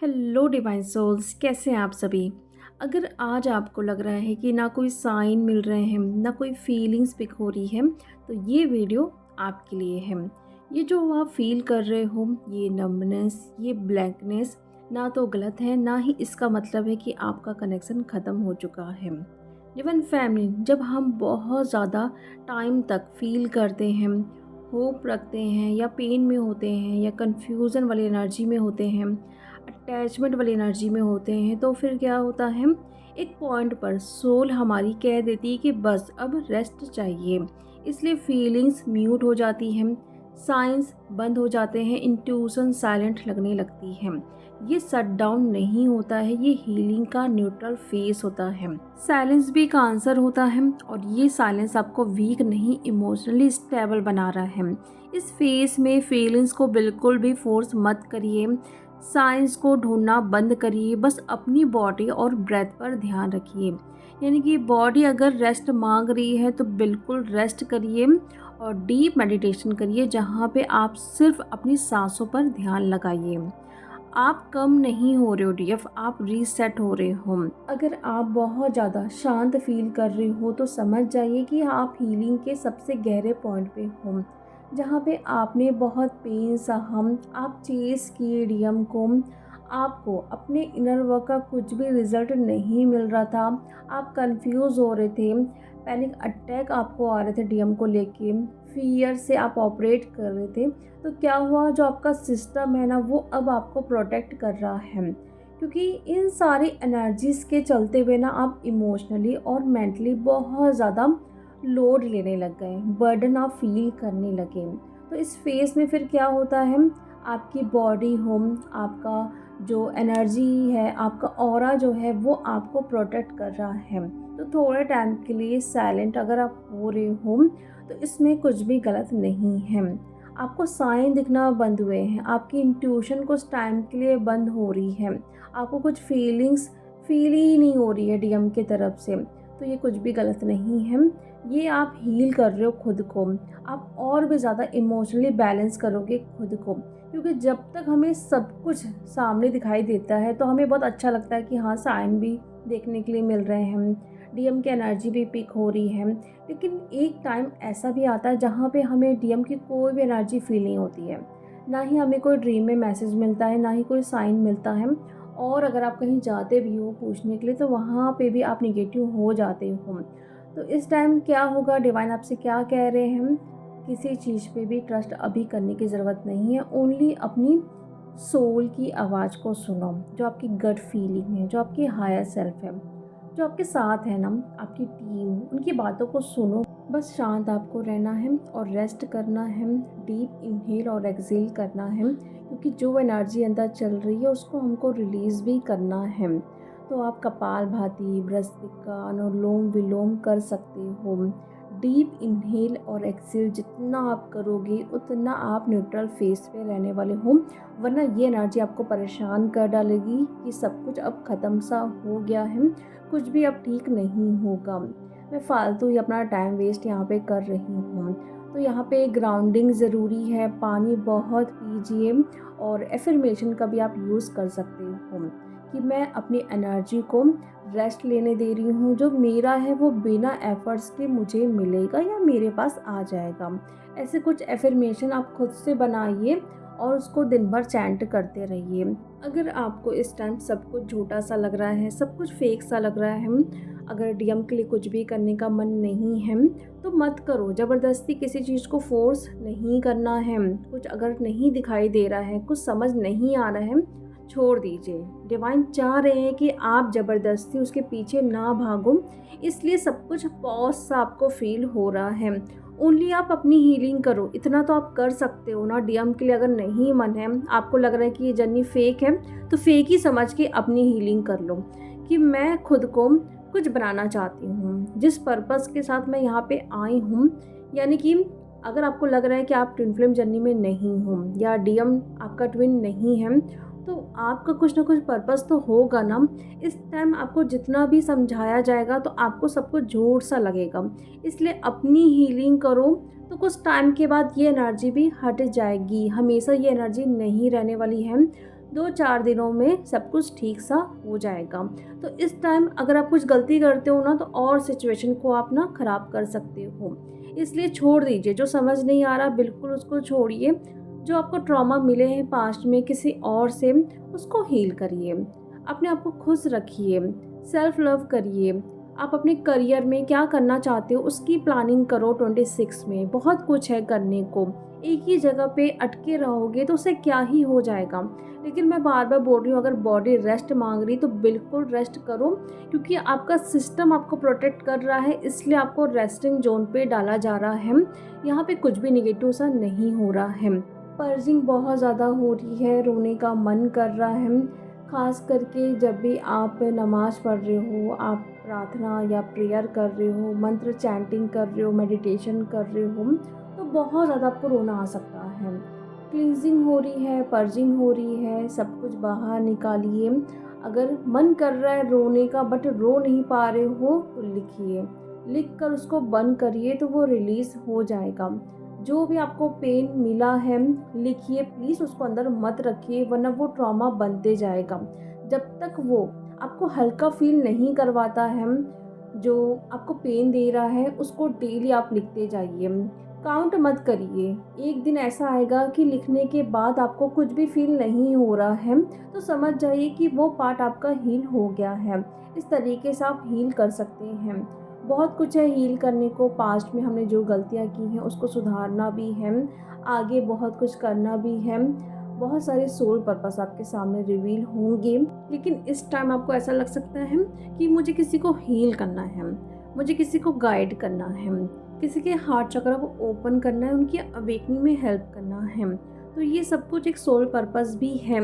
Hello divine souls, कैसे हैं आप सभी। अगर आज आपको लग रहा है कि ना कोई साइन मिल रहे हैं, ना कोई फीलिंग्स पिक हो रही है, तो ये वीडियो आपके लिए है। ये जो आप फील कर रहे हो, ये नंबनेस, ये ब्लैंकनेस ना तो गलत है, ना ही इसका मतलब है कि आपका कनेक्शन ख़त्म हो चुका है। डिवाइन फैमिली, जब हम बहुत ज़्यादा टाइम तक फील करते हैं, होप रखते हैं, या पेन में होते हैं, या कन्फ्यूज़न वाली एनर्जी में होते हैं, अटैचमेंट वाली एनर्जी में होते हैं, तो फिर क्या होता है, एक पॉइंट पर सोल हमारी कह देती है कि बस अब रेस्ट चाहिए। इसलिए फीलिंग्स म्यूट हो जाती हैं, साइंस बंद हो जाते हैं, इंट्यूशन साइलेंट लगने लगती है। ये शट डाउन नहीं होता है, ये हीलिंग का न्यूट्रल फेस होता है। साइलेंस भी एक आंसर होता है, और ये साइलेंस आपको वीक नहीं, इमोशनली स्टेबल बना रहा है। इस फेस में फीलिंग्स को बिल्कुल भी फोर्स मत करिए, साइंस को ढूंढना बंद करिए, बस अपनी बॉडी और ब्रेथ पर ध्यान रखिए। यानी कि बॉडी अगर रेस्ट मांग रही है तो बिल्कुल रेस्ट करिए और डीप मेडिटेशन करिए, जहाँ पे आप सिर्फ अपनी सांसों पर ध्यान लगाइए। आप कम नहीं हो रहे हो डीएफ, आप रीसेट हो रहे हो। अगर आप बहुत ज़्यादा शांत फील कर रहे हो तो समझ जाइए कि आप हीलिंग के सबसे गहरे पॉइंट पे हो, जहाँ पे आपने बहुत पेन सहा, आप चेस किए डीएम को, आपको अपने इनर वर्क का कुछ भी रिजल्ट नहीं मिल रहा था, आप कंफ्यूज हो रहे थे, पैनिक अटैक आपको आ रहे थे डीएम को लेके, फियर से आप ऑपरेट कर रहे थे। तो क्या हुआ, जो आपका सिस्टम है ना, वो अब आपको प्रोटेक्ट कर रहा है, क्योंकि इन सारी एनर्जीज़ के चलते हुए ना आप इमोशनली और मेंटली बहुत ज़्यादा लोड लेने लग गए, बर्डन आप फील करने लगे। तो इस फेस में फिर क्या होता है, आपकी बॉडी हो, आपका जो एनर्जी है, आपका ऑरा जो है, वो आपको प्रोटेक्ट कर रहा है। तो थोड़े टाइम के लिए साइलेंट अगर आप हो रहे हो तो इसमें कुछ भी गलत नहीं है। आपको साइन दिखना बंद हुए हैं, आपकी इंट्यूशन कुछ टाइम के लिए बंद हो रही है, आपको कुछ फीलिंग्स फील ही नहीं हो रही है डीएम की तरफ से, तो ये कुछ भी गलत नहीं है। ये आप हील कर रहे हो खुद को, आप और भी ज़्यादा इमोशनली बैलेंस करोगे खुद को, क्योंकि जब तक हमें सब कुछ सामने दिखाई देता है तो हमें बहुत अच्छा लगता है कि हाँ, साइन भी देखने के लिए मिल रहे हैं, डीएम की एनर्जी भी पिक हो रही है। लेकिन एक टाइम ऐसा भी आता है जहाँ पे हमें डीएम की कोई भी एनर्जी फील नहीं होती है, ना ही हमें कोई ड्रीम में मैसेज मिलता है, ना ही कोई साइन मिलता है। और अगर आप कहीं जाते भी हो पूछने के लिए तो वहाँ पे भी आप निगेटिव हो जाते हो। तो इस टाइम क्या होगा, डिवाइन आपसे क्या कह रहे हैं, किसी चीज़ पे भी ट्रस्ट अभी करने की ज़रूरत नहीं है। ओनली अपनी सोल की आवाज़ को सुनो, जो आपकी गट फीलिंग है, जो आपकी हायर सेल्फ है, जो आपके साथ है ना, आपकी टीम, उनकी बातों को सुनो। बस शांत आपको रहना है और रेस्ट करना है, डीप इनहेल और एक्सहेल करना है, क्योंकि जो एनर्जी अंदर चल रही है उसको हमको रिलीज़ भी करना है। तो आप कपालभाति, भ्रस्त्रिका, अनुलोम विलोम कर सकते हो। डीप इनहेल और एक्सहेल जितना आप करोगे उतना आप न्यूट्रल फेस पे रहने वाले हो, वरना ये एनर्जी आपको परेशान कर डालेगी कि सब कुछ अब ख़त्म सा हो गया है, कुछ भी अब ठीक नहीं होगा, मैं फालतू ही अपना टाइम वेस्ट यहाँ पे कर रही हूँ। तो यहाँ पे ग्राउंडिंग ज़रूरी है, पानी बहुत पीजिए, और एफर्मेशन का भी आप यूज़ कर सकते हो कि मैं अपनी एनर्जी को रेस्ट लेने दे रही हूँ, जो मेरा है वो बिना एफर्ट्स के मुझे मिलेगा या मेरे पास आ जाएगा। ऐसे कुछ एफर्मेशन आप खुद से बनाइए और उसको दिन भर चैंट करते रहिए। अगर आपको इस टाइम सब कुछ झूठा सा लग रहा है, सब कुछ फेक सा लग रहा है, अगर डीएम के लिए कुछ भी करने का मन नहीं है तो मत करो। ज़बरदस्ती किसी चीज़ को फोर्स नहीं करना है। कुछ अगर नहीं दिखाई दे रहा है, कुछ समझ नहीं आ रहा है, छोड़ दीजिए। डिवाइन चाह रहे हैं कि आप ज़बरदस्ती उसके पीछे ना भागो, इसलिए सब कुछ पॉज सा आपको फील हो रहा है। ओनली आप अपनी हीलिंग करो, इतना तो आप कर सकते हो ना। डीएम के लिए अगर नहीं मन है, आपको लग रहा है कि ये जर्नी फेक है, तो फेक ही समझ के अपनी हीलिंग कर लो कि मैं खुद को कुछ बनाना चाहती हूँ, जिस पर्पस के साथ मैं यहाँ पे आई हूँ। यानी कि अगर आपको लग रहा है कि आप ट्विन फ्लेम जर्नी में नहीं हो, या डीएम आपका ट्विन नहीं है, तो आपका कुछ ना कुछ पर्पस तो होगा ना। इस टाइम आपको जितना भी समझाया जाएगा तो आपको सब कुछ झूठ सा लगेगा, इसलिए अपनी हीलिंग करो। तो कुछ टाइम के बाद ये एनर्जी भी हट जाएगी, हमेशा ये एनर्जी नहीं रहने वाली है। 2-4 दिनों में सब कुछ ठीक सा हो जाएगा। तो इस टाइम अगर आप कुछ गलती करते हो ना, तो और सिचुएशन को आप ना ख़राब कर सकते हो। इसलिए छोड़ दीजिए, जो समझ नहीं आ रहा बिल्कुल उसको छोड़िए। जो आपको ट्रॉमा मिले हैं पास्ट में किसी और से, उसको हील करिए। अपने आप को खुश रखिए, सेल्फ लव करिए। आप अपने करियर में क्या करना चाहते हो उसकी प्लानिंग करो 26 में, बहुत कुछ है करने को। एक ही जगह पे अटके रहोगे तो उससे क्या ही हो जाएगा। लेकिन मैं बार-बार बोल रही हूँ, अगर बॉडी रेस्ट माँग रही तो बिल्कुल रेस्ट करो, क्योंकि आपका सिस्टम आपको प्रोटेक्ट कर रहा है, इसलिए आपको रेस्टिंग ज़ोन पे डाला जा रहा है। यहाँ पे कुछ भी नेगेटिव सा नहीं हो रहा है। पर्जिंग बहुत ज़्यादा हो रही है, रोने का मन कर रहा है। ख़ास करके जब भी आप नमाज़ पढ़ रहे हो, आप प्रार्थना या प्रेयर कर रहे हो, मंत्र चैंटिंग कर रहे हो, मेडिटेशन कर रहे हो, तो बहुत ज़्यादा आपको रोना आ सकता है। क्लींजिंग हो रही है, पर्जिंग हो रही है, सब कुछ बाहर निकालिए। अगर मन कर रहा है रोने का बट रो नहीं पा रहे हो तो लिखिए, लिख कर उसको बंद करिए तो वो रिलीज़ हो जाएगा। जो भी आपको पेन मिला है लिखिए, प्लीज़ उसको अंदर मत रखिए, वरना वो ट्रॉमा बनते जाएगा। जब तक वो आपको हल्का फील नहीं करवाता है, जो आपको पेन दे रहा है, उसको डेली आप लिखते जाइए। काउंट मत करिए, एक दिन ऐसा आएगा कि लिखने के बाद आपको कुछ भी फील नहीं हो रहा है, तो समझ जाइए कि वो पार्ट आपका हील हो गया है। इस तरीके से आप हील कर सकते हैं। बहुत कुछ है हील करने को, पास्ट में हमने जो गलतियाँ की हैं उसको सुधारना भी है, आगे बहुत कुछ करना भी है। बहुत सारे सोल पर्पस आपके सामने रिवील होंगे, लेकिन इस टाइम आपको ऐसा लग सकता है कि मुझे किसी को हील करना है, मुझे किसी को गाइड करना है, किसी के हार्ट चक्र को ओपन करना है, उनकी अवेकनिंग में हेल्प करना है। तो ये सब कुछ एक सोल पर्पस भी है।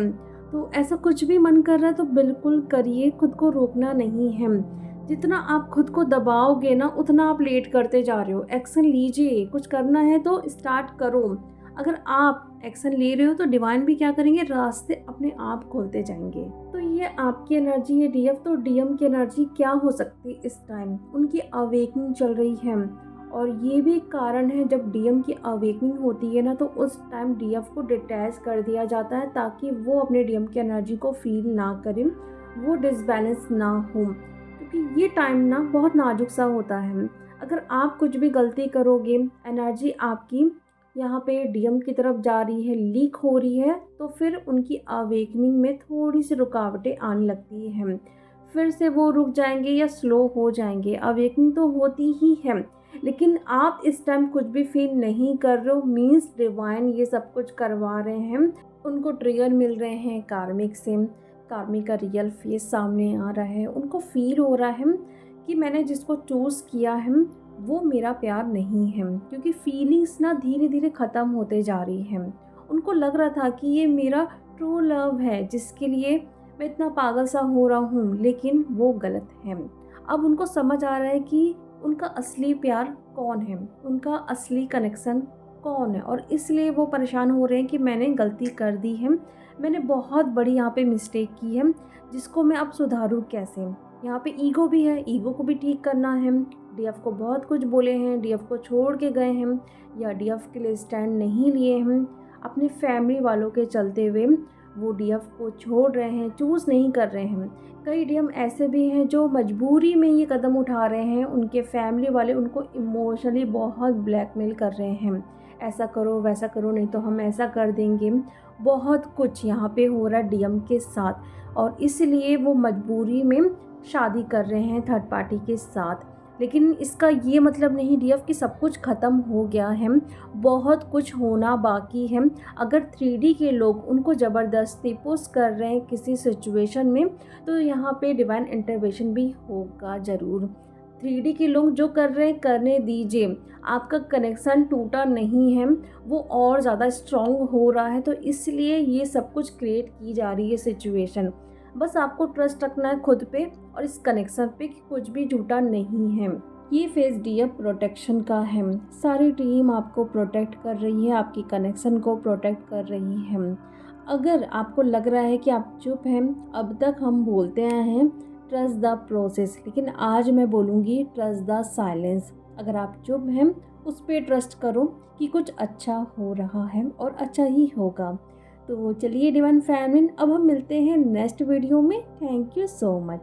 तो ऐसा कुछ भी मन कर रहा है तो बिल्कुल करिए, खुद को रोकना नहीं है। जितना आप खुद को दबाओगे ना, उतना आप लेट करते जा रहे हो। एक्शन लीजिए, कुछ करना है तो स्टार्ट करो। अगर आप एक्शन ले रहे हो तो डिवाइन भी क्या करेंगे, रास्ते अपने आप खोलते जाएंगे। तो ये आपकी एनर्जी है डीएफ, तो डीएम की एनर्जी क्या हो सकती है इस टाइम, उनकी अवेकनिंग चल रही है। और ये भी एक कारण है, जब डीएम की अवेकनिंग होती है ना, तो उस टाइम डीएफ को डिटैच कर दिया जाता है, ताकि वो अपने डीएम की एनर्जी को फील ना करें, वो डिसबैलेंस ना हो। क्योंकि ये टाइम ना बहुत नाजुक सा होता है। अगर आप कुछ भी गलती करोगे, एनर्जी आपकी यहाँ पे डीएम की तरफ जा रही है, लीक हो रही है, तो फिर उनकी अवेकनिंग में थोड़ी सी रुकावटें आने लगती हैं। फिर से वो रुक जाएंगे या स्लो हो जाएंगे। अवेकनिंग तो होती ही है, लेकिन आप इस टाइम कुछ भी फील नहीं कर रहे हो, मीन्स डिवाइन ये सब कुछ करवा रहे हैं। उनको ट्रिगर मिल रहे हैं कार्मिक से, कार्मिक का रियल फेस सामने आ रहा है। उनको फील हो रहा है कि मैंने जिसको चूज़ किया है वो मेरा प्यार नहीं है, क्योंकि फीलिंग्स ना धीरे धीरे ख़त्म होते जा रही हैं। उनको लग रहा था कि ये मेरा ट्रू लव है, जिसके लिए मैं इतना पागल सा हो रहा हूँ, लेकिन वो गलत है। अब उनको समझ आ रहा है कि उनका असली प्यार कौन है, उनका असली कनेक्शन कौन है, और इसलिए वो परेशान हो रहे हैं कि मैंने गलती कर दी है, मैंने बहुत बड़ी यहाँ पे मिस्टेक की है, जिसको मैं अब सुधारूँ कैसे। यहाँ पे ईगो भी है, ईगो को भी ठीक करना है। डीएफ को बहुत कुछ बोले हैं, डीएफ को छोड़ के गए हैं, या डीएफ के लिए स्टैंड नहीं लिए हैं। अपने फैमिली वालों के चलते हुए वो डीएफ को छोड़ रहे हैं, चूज़ नहीं कर रहे हैं। कई डीएम ऐसे भी हैं जो मजबूरी में ये कदम उठा रहे हैं, उनके फैमिली वाले उनको इमोशनली बहुत ब्लैकमेल कर रहे हैं, ऐसा करो वैसा करो, नहीं तो हम ऐसा कर देंगे। बहुत कुछ यहाँ पे हो रहा है डीएम के साथ, और इसलिए वो मजबूरी में शादी कर रहे हैं थर्ड पार्टी के साथ। लेकिन इसका ये मतलब नहीं डीएफ कि सब कुछ ख़त्म हो गया है, बहुत कुछ होना बाकी है। अगर 3D के लोग उनको ज़बरदस्ती पुश कर रहे हैं किसी सिचुएशन में, तो यहाँ पे डिवाइन इंटरवेंशन भी होगा ज़रूर। 3D के लोग जो कर रहे हैं करने दीजिए, आपका कनेक्शन टूटा नहीं है, वो और ज़्यादा स्ट्रॉन्ग हो रहा है। तो इसलिए ये सब कुछ क्रिएट की जा रही है सिचुएशन। बस आपको ट्रस्ट रखना है खुद पे और इस कनेक्शन पे कि कुछ भी झूठा नहीं है। ये फेज डीएफ प्रोटेक्शन का है, सारी टीम आपको प्रोटेक्ट कर रही है, आपकी कनेक्शन को प्रोटेक्ट कर रही है। अगर आपको लग रहा है कि आप चुप हैं, अब तक हम बोलते आए हैं ट्रस्ट द प्रोसेस, लेकिन आज मैं बोलूँगी ट्रस्ट द साइलेंस। अगर आप चुप हैं, उस पर ट्रस्ट करो कि कुछ अच्छा हो रहा है और अच्छा ही होगा। तो चलिए डिवाइन फैमिली, अब हम मिलते हैं नेक्स्ट वीडियो में। Thank you so much.